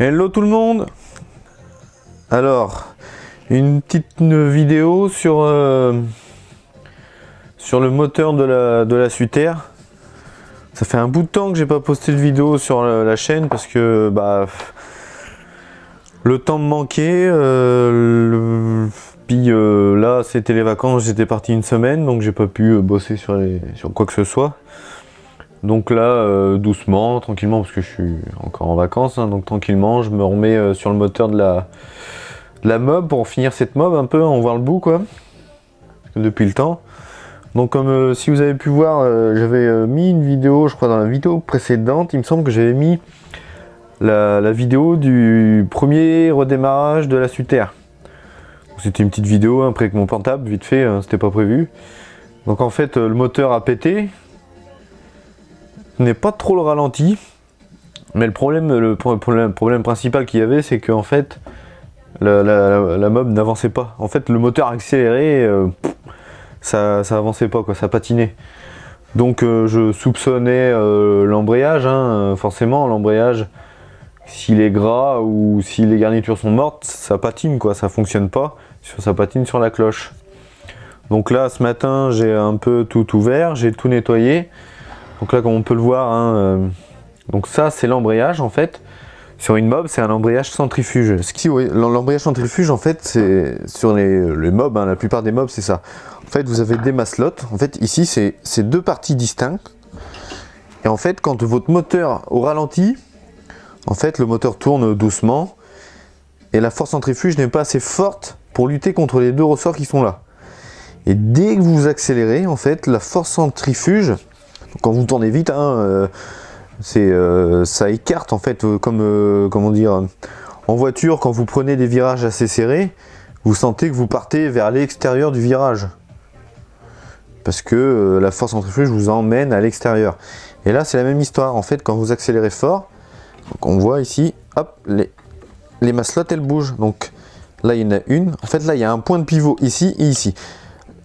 Hello tout le monde. Alors, une petite vidéo sur le moteur de la Suter. Ça fait un bout de temps que j'ai pas posté de vidéo sur la chaîne parce que le temps me manquait. Là c'était les vacances, j'étais parti une semaine donc j'ai pas pu bosser sur quoi que ce soit. Donc là, doucement, tranquillement, parce que je suis encore en vacances, hein, donc tranquillement, je me remets sur le moteur de la mob pour finir cette mob un peu, en voir le bout quoi, depuis le temps. Donc comme si vous avez pu voir, j'avais mis une vidéo, je crois dans la vidéo précédente, il me semble que j'avais mis la vidéo du premier redémarrage de la Suter. C'était une petite vidéo après avec mon portable, vite fait, hein, c'était pas prévu. Donc en fait, le moteur a pété. N'est pas trop le ralenti, mais le problème principal qu'il y avait, c'est qu'en fait la mob n'avançait pas. En fait, le moteur accéléré, ça avançait pas quoi, ça patinait. Donc je soupçonnais l'embrayage, hein, forcément l'embrayage, s'il est gras ou si les garnitures sont mortes, ça patine quoi, ça fonctionne pas, ça patine sur la cloche. Donc là ce matin j'ai un peu tout ouvert, j'ai tout nettoyé. Donc là, comme on peut le voir, hein, donc ça c'est l'embrayage en fait. Sur une mob, c'est un embrayage centrifuge. Oui, l'embrayage centrifuge en fait, c'est sur les mobs, hein, la plupart des mobs c'est ça. En fait, vous avez des maslottes. En fait, ici c'est deux parties distinctes. Et en fait, quand votre moteur au ralenti, en fait, le moteur tourne doucement et la force centrifuge n'est pas assez forte pour lutter contre les deux ressorts qui sont là. Et dès que vous accélérez, en fait, la force centrifuge, quand vous tournez vite, hein, ça écarte en fait, comment dire, en voiture, quand vous prenez des virages assez serrés, vous sentez que vous partez vers l'extérieur du virage. Parce que la force centrifuge vous emmène à l'extérieur. Et là, c'est la même histoire. En fait, quand vous accélérez fort, donc on voit ici, hop, les maslottes, elles bougent. Donc là, il y en a une. En fait, là, il y a un point de pivot ici et ici.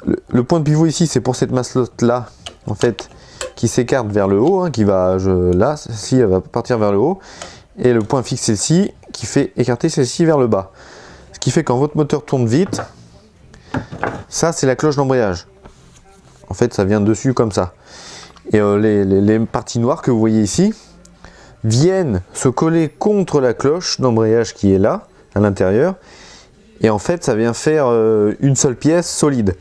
Le point de pivot ici, c'est pour cette maslotte-là, en fait, qui s'écarte vers le haut, hein, qui va là, celle-ci elle va partir vers le haut, et le point fixe celle-ci qui fait écarter celle-ci vers le bas. Ce qui fait quand votre moteur tourne vite, ça c'est la cloche d'embrayage. En fait ça vient dessus comme ça. Et les parties noires que vous voyez ici viennent se coller contre la cloche d'embrayage qui est là, à l'intérieur, et en fait ça vient faire une seule pièce solide.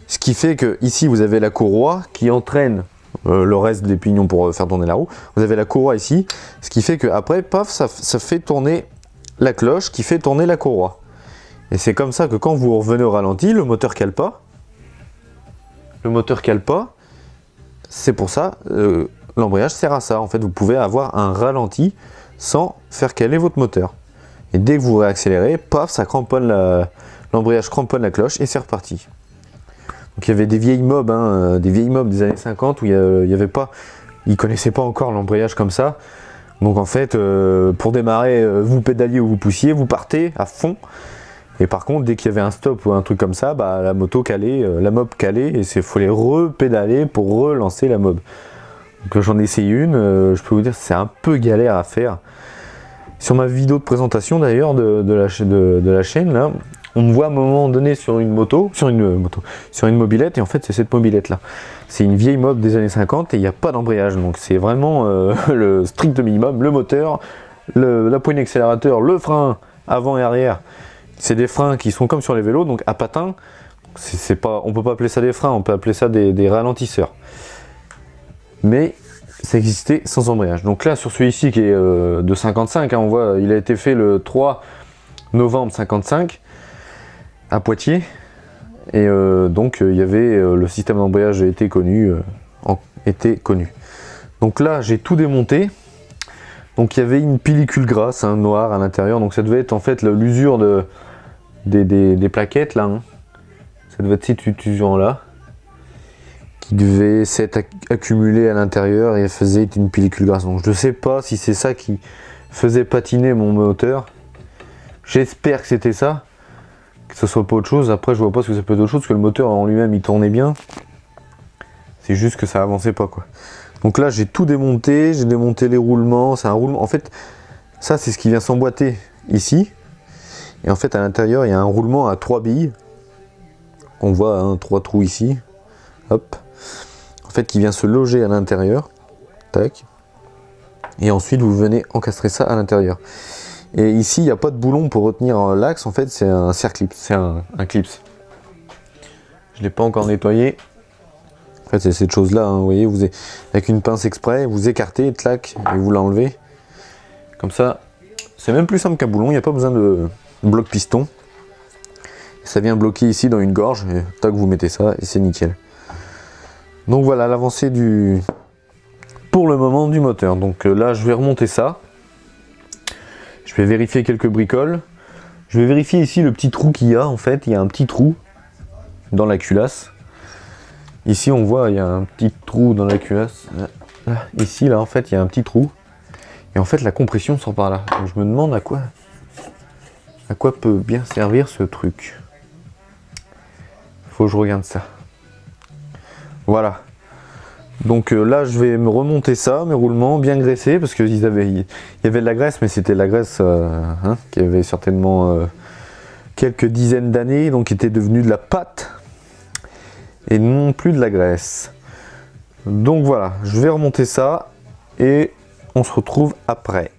Ce qui fait que ici vous avez la courroie qui entraîne le reste des pignons pour faire tourner la roue. Vous avez la courroie ici, ce qui fait que après, paf, ça fait tourner la cloche qui fait tourner la courroie. Et c'est comme ça que quand vous revenez au ralenti, le moteur cale pas. Le moteur cale pas. C'est pour ça, l'embrayage sert à ça. En fait, vous pouvez avoir un ralenti sans faire caler votre moteur. Et dès que vous réaccélérez, paf, ça cramponne l'embrayage cramponne la cloche et c'est reparti. Donc il y avait des vieilles mobs, hein, des années 50 où il y avait pas, ils connaissaient pas encore l'embrayage comme ça. Donc en fait, pour démarrer, vous pédaliez ou vous poussiez, vous partez à fond. Et par contre, dès qu'il y avait un stop ou un truc comme ça, la moto calait, la mob calait, et il fallait repédaler pour relancer la mob. Donc j'en ai essayé une, je peux vous dire c'est un peu galère à faire. Sur ma vidéo de présentation d'ailleurs de la chaîne là, on me voit à un moment donné sur une mobilette, et en fait c'est cette mobilette là. C'est une vieille mob des années 50 et il n'y a pas d'embrayage, donc c'est vraiment le strict minimum, le moteur, la poignée d'accélérateur, le frein avant et arrière. C'est des freins qui sont comme sur les vélos, donc à patins. On peut pas appeler ça des freins, on peut appeler ça des ralentisseurs. Mais ça existait sans embrayage. Donc là sur celui-ci qui est de 55, hein, on voit il a été fait le 3 novembre 55. À Poitiers, et donc il y avait le système d'embrayage était connu. Donc là j'ai tout démonté. Donc il y avait une pellicule grasse, hein, noire à l'intérieur, donc ça devait être en fait l'usure des plaquettes là, hein. Ça devait être cette usure là qui devait s'être accumulée à l'intérieur et faisait une pellicule grasse. Donc je ne sais pas si c'est ça qui faisait patiner mon moteur. J'espère que c'était ça, que ce soit pas autre chose. Après je vois pas ce que ça peut être autre chose, parce que le moteur en lui-même il tournait bien, c'est juste que ça avançait pas quoi. Donc là j'ai tout démonté, j'ai démonté les roulements, c'est un roulement en fait Ça, c'est ce qui vient s'emboîter ici. Et en fait, à l'intérieur, il y a un roulement à 3 billes. On voit hein, 3 trous ici. Hop. En fait, qui vient se loger à l'intérieur. Tac. Et ensuite, vous venez encastrer ça à l'intérieur. Et ici, il n'y a pas de boulon pour retenir l'axe. En fait, c'est un circlip. C'est un clips. Je ne l'ai pas encore nettoyé. En fait, c'est cette chose-là. Hein, vous voyez, avec une pince exprès, vous écartez, clac, et vous l'enlevez. Comme ça, c'est même plus simple qu'un boulon. Il n'y a pas besoin de bloc piston. Ça vient bloquer ici dans une gorge. Et tac, vous mettez ça et c'est nickel. Donc voilà l'avancée pour le moment du moteur. Donc là, je vais remonter ça. Je vais vérifier quelques bricoles. Je vais vérifier ici le petit trou qu'il y a. En fait, il y a un petit trou dans la culasse. Ici, on voit, il y a un petit trou dans la culasse. Là, ici, là, en fait, il y a un petit trou. Et en fait, la compression sort par là. Donc, je me demande à quoi peut bien servir ce truc. Faut que je regarde ça. Voilà. Donc là, je vais me remonter ça, mes roulements, bien graissés, parce qu'il y avait de la graisse, mais c'était de la graisse hein, qui avait certainement quelques dizaines d'années, donc qui était devenue de la pâte, et non plus de la graisse. Donc voilà, je vais remonter ça, et on se retrouve après.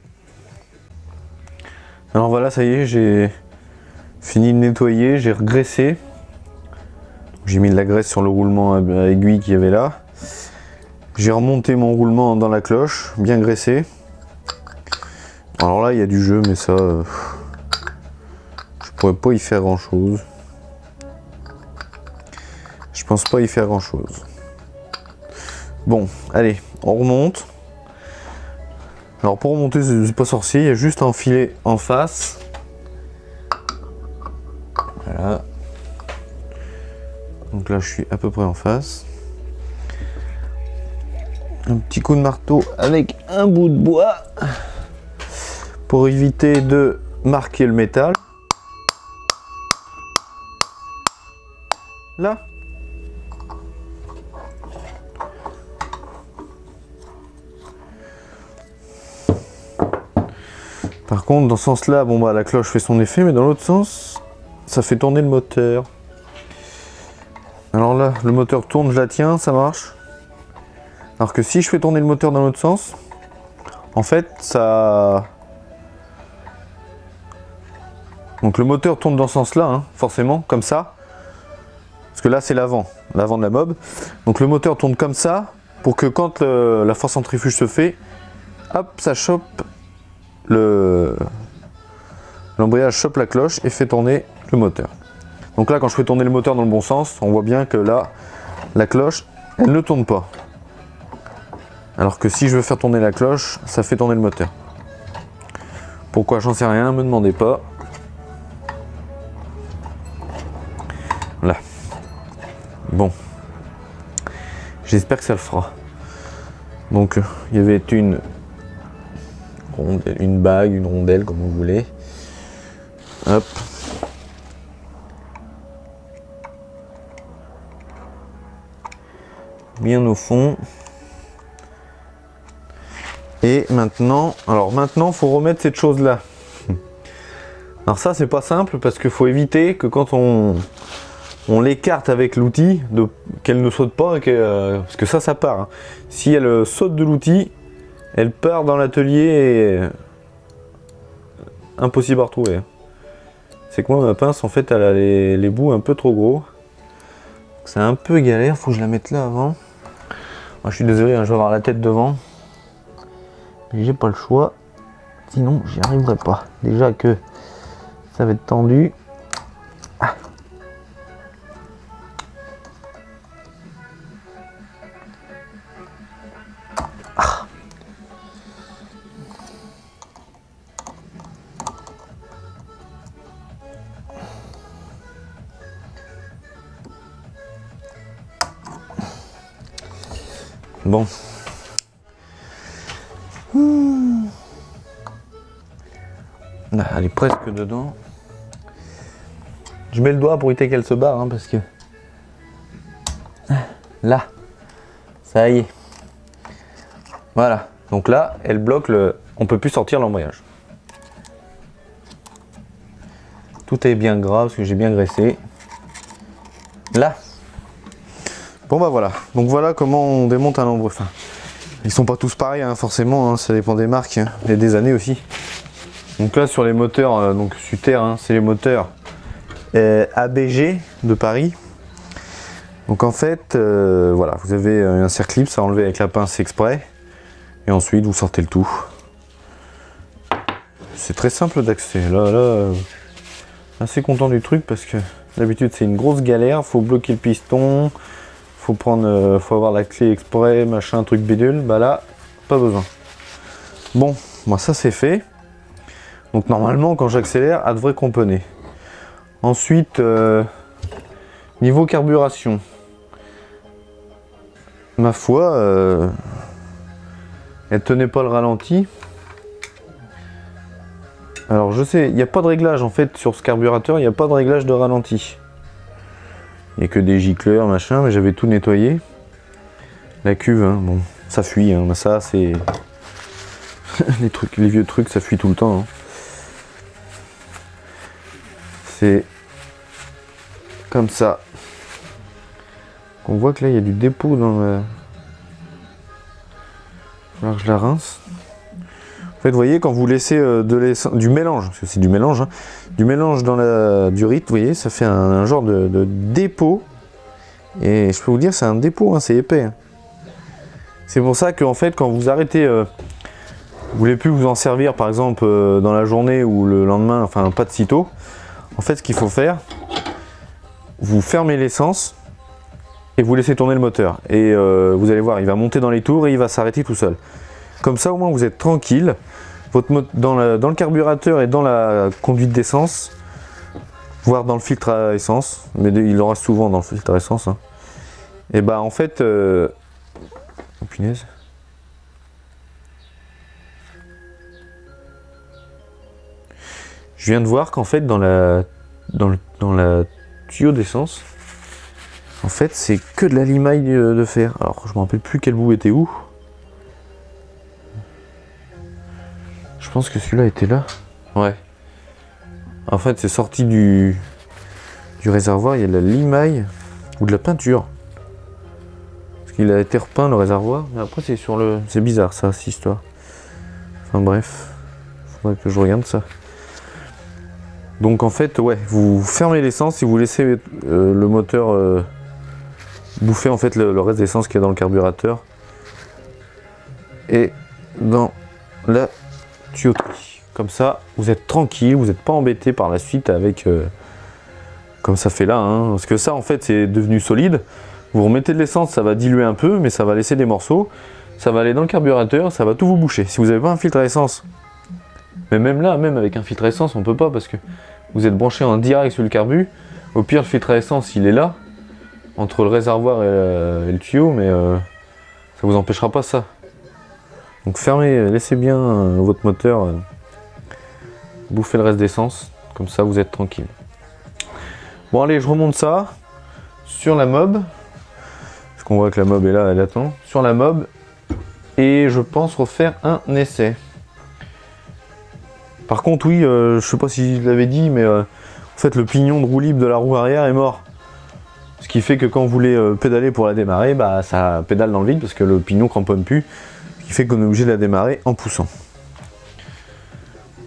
Alors voilà, ça y est, j'ai fini de nettoyer, j'ai regraissé. J'ai mis de la graisse sur le roulement à aiguille qu'il y avait là. J'ai remonté mon roulement dans la cloche, bien graissé. Alors là, il y a du jeu, mais ça, je pourrais pas y faire grand chose. Je pense pas y faire grand chose. Bon, allez, on remonte. Alors pour remonter, c'est pas sorcier, il y a juste à enfiler en face. Voilà. Donc là, je suis à peu près en face. Un petit coup de marteau avec un bout de bois pour éviter de marquer le métal. Là. Par contre, dans ce sens-là, bon bah la cloche fait son effet, mais dans l'autre sens, ça fait tourner le moteur. Alors là, le moteur tourne, je la tiens, ça marche. Alors que si je fais tourner le moteur dans l'autre sens, en fait, ça... Donc le moteur tourne dans ce sens-là, hein, forcément, comme ça. Parce que là, c'est l'avant de la mob. Donc le moteur tourne comme ça, pour que quand la force centrifuge se fait, hop, ça chope l'embrayage chope la cloche et fait tourner le moteur. Donc là, quand je fais tourner le moteur dans le bon sens, on voit bien que là, la cloche, elle ne tourne pas. Alors que si je veux faire tourner la cloche, ça fait tourner le moteur. Pourquoi, j'en sais rien, me demandez pas. Là. Bon. J'espère que ça le fera. Donc, il y avait une rondelle, une bague, une rondelle, comme vous voulez. Hop. Bien au fond. Et maintenant, il faut remettre cette chose là. Alors ça, c'est pas simple parce qu'il faut éviter que quand on l'écarte avec l'outil, qu'elle ne saute pas, parce que ça part. Hein. Si elle saute de l'outil, elle part dans l'atelier et impossible à retrouver. C'est que moi, ma pince, en fait, elle a les bouts un peu trop gros. C'est un peu galère, faut que je la mette là avant. Moi, je suis désolé, hein, je vais avoir la tête devant. Mais j'ai pas le choix, sinon j'y arriverai pas. Déjà que ça va être tendu. Ah. Ah. Bon. Là, elle est presque dedans. Je mets le doigt pour éviter qu'elle se barre, hein, parce que... Là. Ça y est. Voilà. Donc là, elle bloque le... On peut plus sortir l'embrayage. Tout est bien gras parce que j'ai bien graissé. Là. Bon bah voilà. Donc voilà comment on démonte un lambrequin. Enfin, ils sont pas tous pareils hein, forcément, hein, ça dépend des marques hein, et des années aussi. Donc là sur les moteurs, donc Suter, hein, c'est les moteurs ABG de Paris. Donc en fait, voilà, vous avez un circlips à enlever avec la pince exprès. Et ensuite vous sortez le tout. C'est très simple d'accès. Là, assez content du truc parce que d'habitude c'est une grosse galère. Faut bloquer le piston, faut avoir la clé exprès, machin, truc bidule. Bah là, pas besoin. Bon, moi ça c'est fait. Donc normalement quand j'accélère, elle devrait cramponner. Ensuite, niveau carburation, ma foi, elle tenait pas le ralenti. Alors je sais, il n'y a pas de réglage en fait sur ce carburateur, il n'y a pas de réglage de ralenti. Il n'y a que des gicleurs, machin, mais j'avais tout nettoyé. La cuve, hein, bon, ça fuit, hein, mais ça c'est... les vieux trucs, ça fuit tout le temps. Hein. C'est comme ça. On voit que là il y a du dépôt dans le... Il va falloir que je la rince. En fait, vous voyez, quand vous laissez du mélange, parce que c'est du mélange, hein, du mélange dans la durite, vous voyez, ça fait un genre de dépôt. Et je peux vous dire, c'est un dépôt, hein, c'est épais. Hein. C'est pour ça qu'en fait, quand vous arrêtez, vous voulez plus vous en servir, par exemple, dans la journée ou le lendemain, enfin, pas de sitôt. En fait, ce qu'il faut faire, vous fermez l'essence et vous laissez tourner le moteur. Et vous allez voir, il va monter dans les tours et il va s'arrêter tout seul. Comme ça, au moins, vous êtes tranquille. Dans le carburateur et dans la conduite d'essence, voire dans le filtre à essence, mais il en reste souvent dans le filtre à essence. Hein. Et bah en fait, oh punaise. Je viens de voir qu'en fait dans la tuyau d'essence, en fait c'est que de la limaille de fer. Alors je me rappelle plus quel bout était où. Je pense que celui-là était là. Ouais. En fait, c'est sorti du réservoir. Il y a de la limaille ou de la peinture. Parce qu'il a été repeint le réservoir. Mais après, c'est sur le. C'est bizarre ça, cette histoire. Enfin bref. Faudrait que je regarde ça. Donc en fait, ouais, vous fermez l'essence et vous laissez le moteur bouffer en fait le reste d'essence qu'il y a dans le carburateur. Et dans la tuyauterie. Comme ça, vous êtes tranquille, vous n'êtes pas embêté par la suite avec comme ça fait là, hein, parce que ça en fait c'est devenu solide. Vous remettez de l'essence, ça va diluer un peu, mais ça va laisser des morceaux. Ça va aller dans le carburateur, ça va tout vous boucher. Si vous n'avez pas un filtre à essence, mais même là, même avec un filtre à essence, on peut pas parce que vous êtes branché en direct sur le carbu. Au pire, le filtre à essence, il est là entre le réservoir et le tuyau, mais ça vous empêchera pas ça. Donc fermez, laissez bien votre moteur bouffer le reste d'essence, comme ça vous êtes tranquille. Bon allez, je remonte ça sur la mob, parce qu'on voit que la mob est là, elle attend, sur la mob, et je pense refaire un essai. Par contre oui, je sais pas si je l'avais dit, mais en fait le pignon de roue libre de la roue arrière est mort. Ce qui fait que quand vous voulez pédaler pour la démarrer, bah ça pédale dans le vide parce que le pignon cramponne plus. Ce qui fait qu'on est obligé de la démarrer en poussant.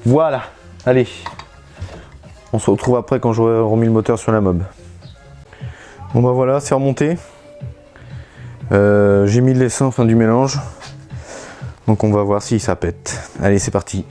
Voilà, allez. On se retrouve après quand j'aurai remis le moteur sur la mob. Bon bah voilà, c'est remonté. J'ai mis de l'essence, enfin du mélange. Donc on va voir si ça pète. Allez, c'est parti.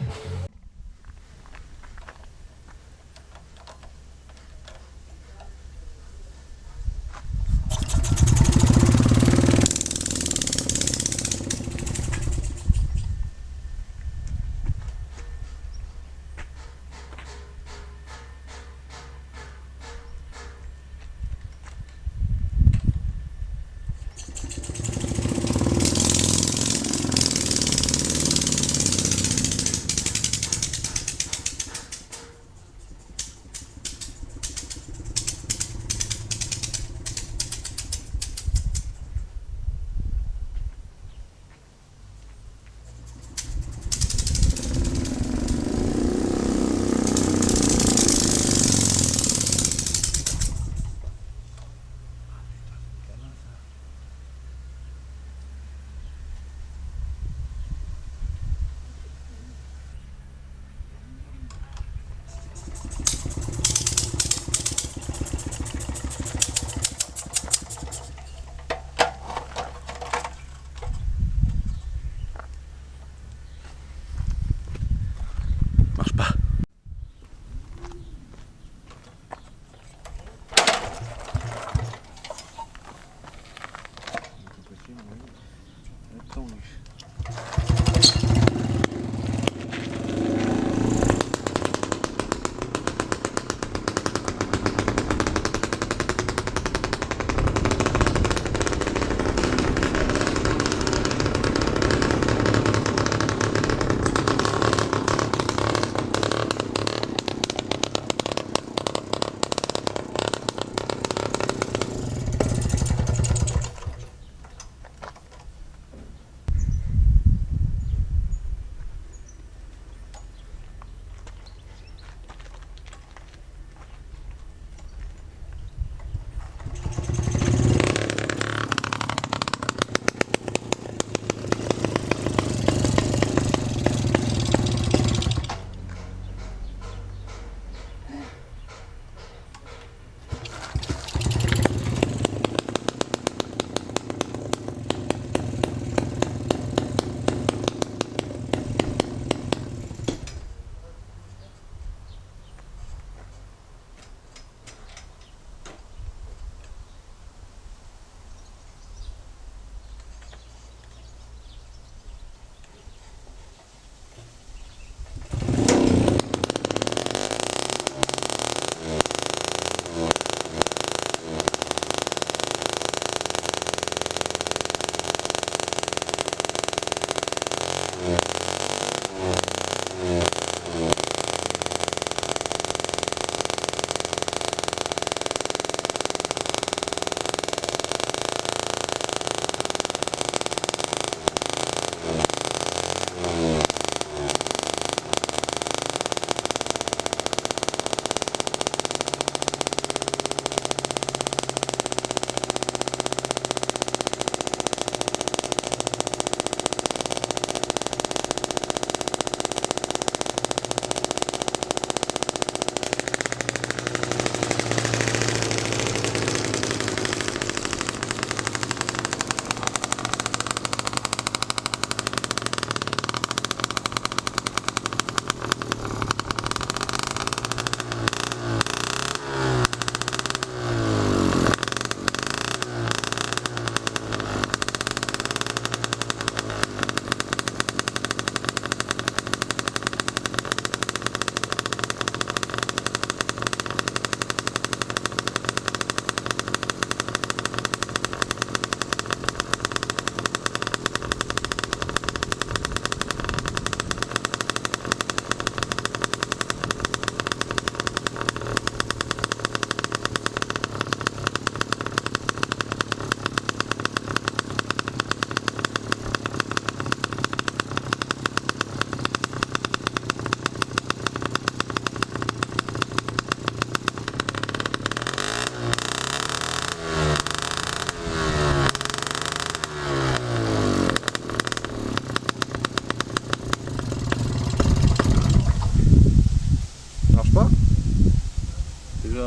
Marche pas.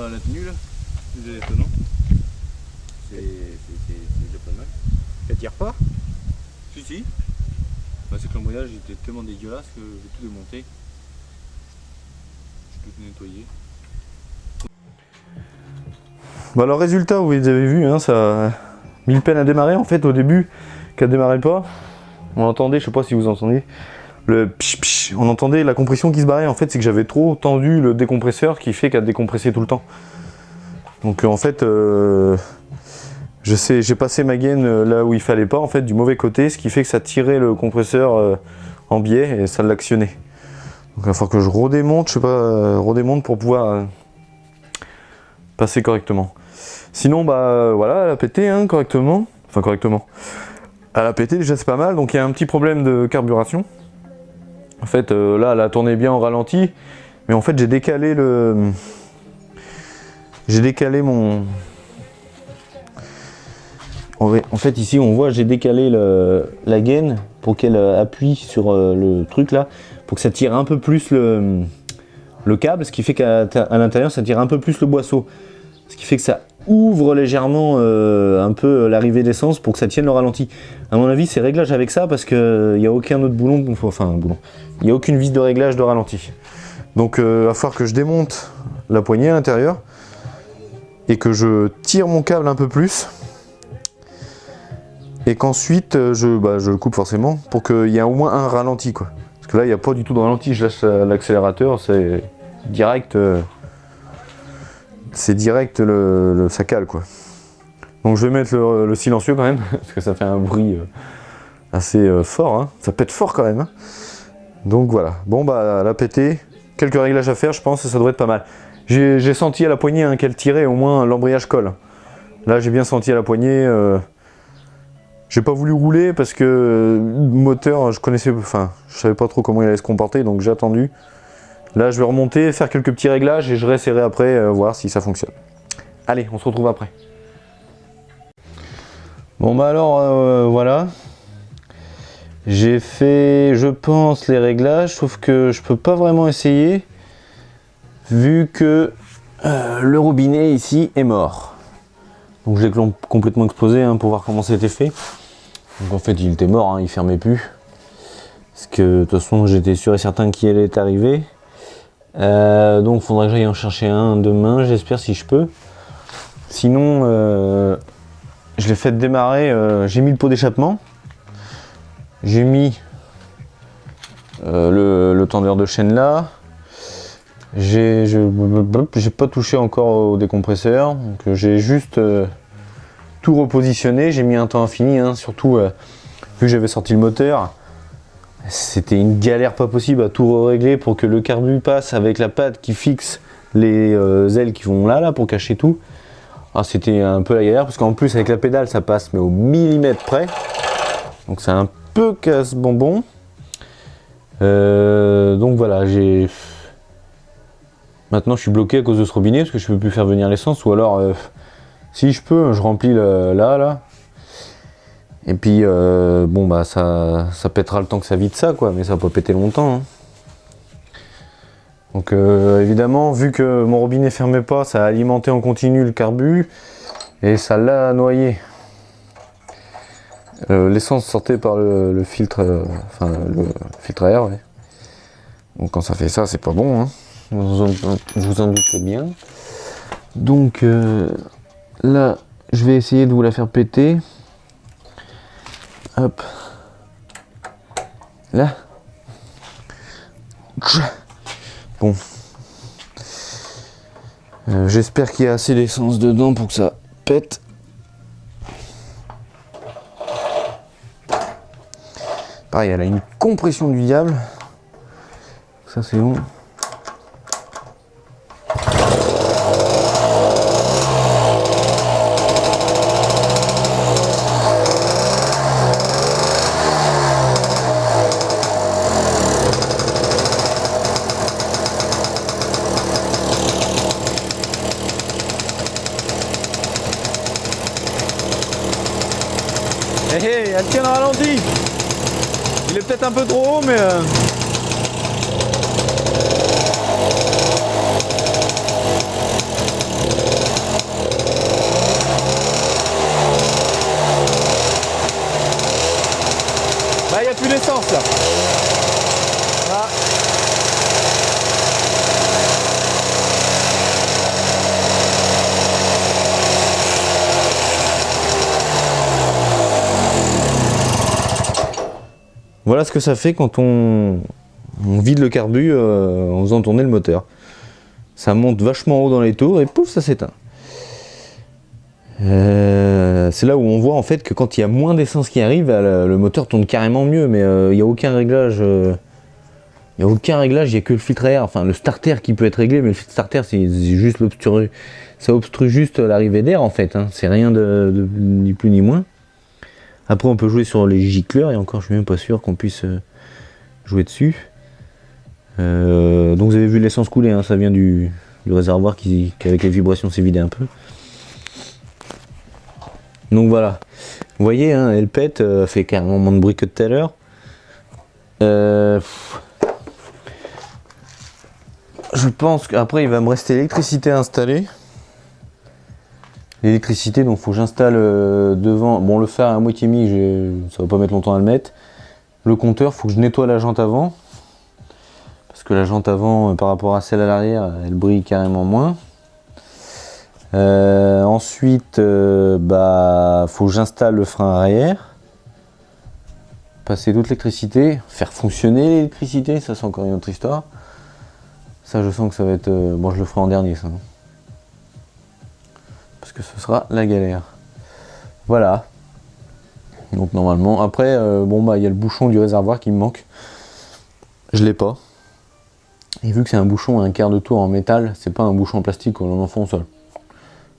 La tenue là, c'est étonnant. C'est déjà pas mal. Ça tire pas? Si si. Bah, c'est que l'embrayage était tellement dégueulasse que j'ai tout démonté. J'ai tout nettoyé. Bah alors résultat, vous avez vu, hein, ça a mis le peine à démarrer en fait au début, qu'elle démarrait pas. On entendait, je sais pas si vous entendiez, le psh psh, on entendait la compression qui se barrait. En fait, c'est que j'avais trop tendu le décompresseur qui fait qu'elle décompressait tout le temps. Donc en fait, j'ai passé ma gaine là où il fallait pas, en fait, du mauvais côté, ce qui fait que ça tirait le compresseur en biais et ça l'actionnait. Donc il va falloir que je redémonte, je sais pas, redémonte pour pouvoir passer correctement. Sinon, bah voilà, elle a pété hein, correctement. Enfin, correctement. Elle a pété, déjà c'est pas mal. Donc il y a un petit problème de carburation. En fait, là, elle a tourné bien en ralenti. Mais en fait, j'ai décalé le... J'ai décalé mon... En fait, ici, on voit, j'ai décalé la gaine pour qu'elle appuie sur le truc là. Pour que ça tire un peu plus le câble. Ce qui fait qu'à l'intérieur, ça tire un peu plus le boisseau. Ce qui fait que ça ouvre légèrement un peu l'arrivée d'essence pour que ça tienne le ralenti. À mon avis, c'est réglage avec ça parce qu'il n'y a aucun autre boulon, enfin un boulon. Il n'y a aucune vis de réglage de ralenti. Donc il va falloir que je démonte la poignée à l'intérieur et que je tire mon câble un peu plus et qu'ensuite je le coupe forcément pour qu'il y ait au moins un ralenti quoi. Parce que là il n'y a pas du tout de ralenti, je lâche l'accélérateur, c'est direct, ça cale quoi. Donc je vais mettre le silencieux quand même parce que ça fait un bruit assez fort, hein. Ça pète fort quand même. Hein. Donc voilà, bon bah elle a pété, quelques réglages à faire je pense et ça devrait être pas mal. J'ai senti à la poignée hein, qu'elle tirait, au moins l'embrayage colle. Là j'ai bien senti à la poignée, j'ai pas voulu rouler parce que le moteur je savais pas trop comment il allait se comporter donc j'ai attendu. Là je vais remonter, faire quelques petits réglages et je réessayerai après voir si ça fonctionne. Allez, on se retrouve après. Bon bah alors voilà. J'ai fait, je pense, les réglages, sauf que je peux pas vraiment essayer, vu que le robinet ici est mort. Donc je l'ai complètement explosé hein, pour voir comment c'était fait. Donc en fait il était mort, hein, il fermait plus. Parce que de toute façon j'étais sûr et certain qu'il allait arriver. Donc il faudra que j'aille en chercher un demain, j'espère si je peux. Sinon, je l'ai fait démarrer, j'ai mis le pot d'échappement. J'ai mis le tendeur de chaîne là. J'ai pas touché encore au décompresseur. Donc j'ai juste tout repositionné. J'ai mis un temps infini, hein, surtout vu que j'avais sorti le moteur. C'était une galère pas possible à tout régler pour que le carbu passe avec la patte qui fixe les ailes qui vont là pour cacher tout. Ah, c'était un peu la galère parce qu'en plus avec la pédale ça passe mais au millimètre près. Donc c'est un peu casse-bonbon. Donc voilà, maintenant je suis bloqué à cause de ce robinet parce que je peux plus faire venir l'essence ou alors si je peux je remplis là et puis bon bah ça pètera le temps que ça vide ça quoi, mais ça va pas péter longtemps hein. Donc évidemment vu que mon robinet fermait pas, ça a alimenté en continu le carbu et ça l'a noyé. L'essence sortait par le filtre, le filtre à air, ouais. Donc quand ça fait ça, c'est pas bon, hein. Je vous en doutez bien. Donc là, je vais essayer de vous la faire péter. Hop. Là. Bon. J'espère qu'il y a assez d'essence dedans pour que ça pète. Pareil, elle a une compression du diable. Ça c'est bon. Hé, elle tient le ralenti. Il est peut-être un peu trop haut, mais... Bah, il n'y a plus d'essence, là. Ah. Voilà ce que ça fait quand on vide le carbu en faisant tourner le moteur. Ça monte vachement haut dans les tours et pouf, ça s'éteint. C'est là où on voit en fait que quand il y a moins d'essence qui arrive, le moteur tourne carrément mieux, mais il n'y a aucun réglage. Il n'y a aucun réglage, il n'y a que le filtre à air, enfin le starter qui peut être réglé, mais le starter c'est juste l'obstruer. Ça obstrue juste l'arrivée d'air en fait, hein. C'est rien de ni plus ni moins. Après on peut jouer sur les gicleurs et encore je suis même pas sûr qu'on puisse jouer dessus. Donc vous avez vu l'essence couler, hein, ça vient du réservoir qui avec les vibrations s'est vidé un peu. Donc voilà, vous voyez hein, elle pète, fait carrément moins de bruit que tout à l'heure. Je pense qu'après il va me rester l'électricité à installer. L'électricité, donc faut que j'installe devant, bon le fer à moitié mis, ça va pas mettre longtemps à le mettre. Le compteur, faut que je nettoie la jante avant, parce que la jante avant par rapport à celle à l'arrière, elle brille carrément moins. Ensuite, faut que j'installe le frein arrière, passer toute l'électricité, faire fonctionner l'électricité, ça c'est encore une autre histoire. Ça je sens que ça va être... bon, je le ferai en dernier ça. Parce que ce sera la galère. Voilà. Donc normalement, après, il y a le bouchon du réservoir qui me manque. Je l'ai pas. Et vu que c'est un bouchon à un quart de tour en métal, c'est pas un bouchon en plastique que l'on enfonce seul.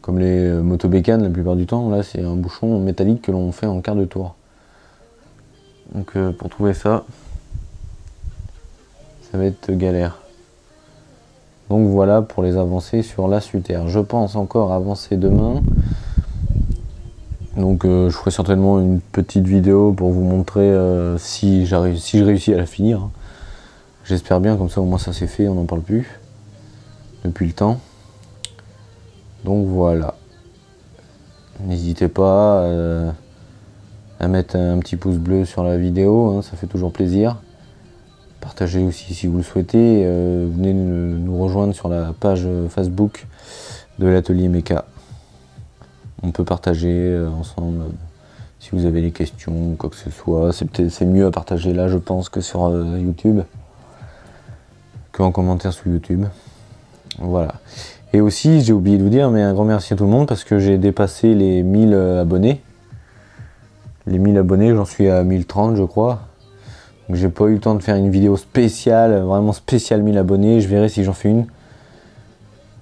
Comme les motobécanes la plupart du temps, là c'est un bouchon métallique que l'on fait en quart de tour. Donc pour trouver ça, ça va être galère. Donc voilà pour les avancées sur la Suter. Je pense encore avancer demain. Donc je ferai certainement une petite vidéo pour vous montrer si je réussis à la finir. J'espère bien, comme ça au moins ça c'est fait, on n'en parle plus depuis le temps. Donc voilà. N'hésitez pas à mettre un petit pouce bleu sur la vidéo, hein, ça fait toujours plaisir. Partagez aussi si vous le souhaitez. Venez nous rejoindre sur la page Facebook de l'atelier Mecha. On peut partager ensemble si vous avez des questions ou quoi que ce soit. C'est mieux à partager là, je pense, que sur YouTube, qu'en commentaire sous YouTube. Voilà. Et aussi, j'ai oublié de vous dire, mais un grand merci à tout le monde parce que j'ai dépassé les 1000 abonnés. Les 1000 abonnés, j'en suis à 1030 je crois. Donc j'ai pas eu le temps de faire une vidéo spéciale, vraiment spéciale 1000 abonnés. Je verrai si j'en fais une.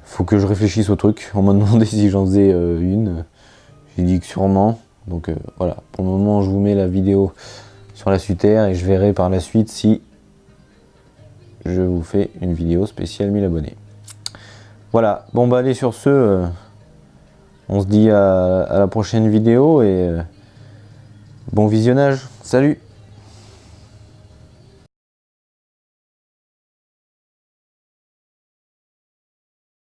Faut que je réfléchisse au truc. On m'a demandé si j'en faisais une. J'ai dit que sûrement. Donc voilà, pour le moment je vous mets la vidéo sur la Suter et je verrai par la suite si je vous fais une vidéo spéciale 1000 abonnés. Voilà, bon allez sur ce, on se dit à la prochaine vidéo et bon visionnage, salut!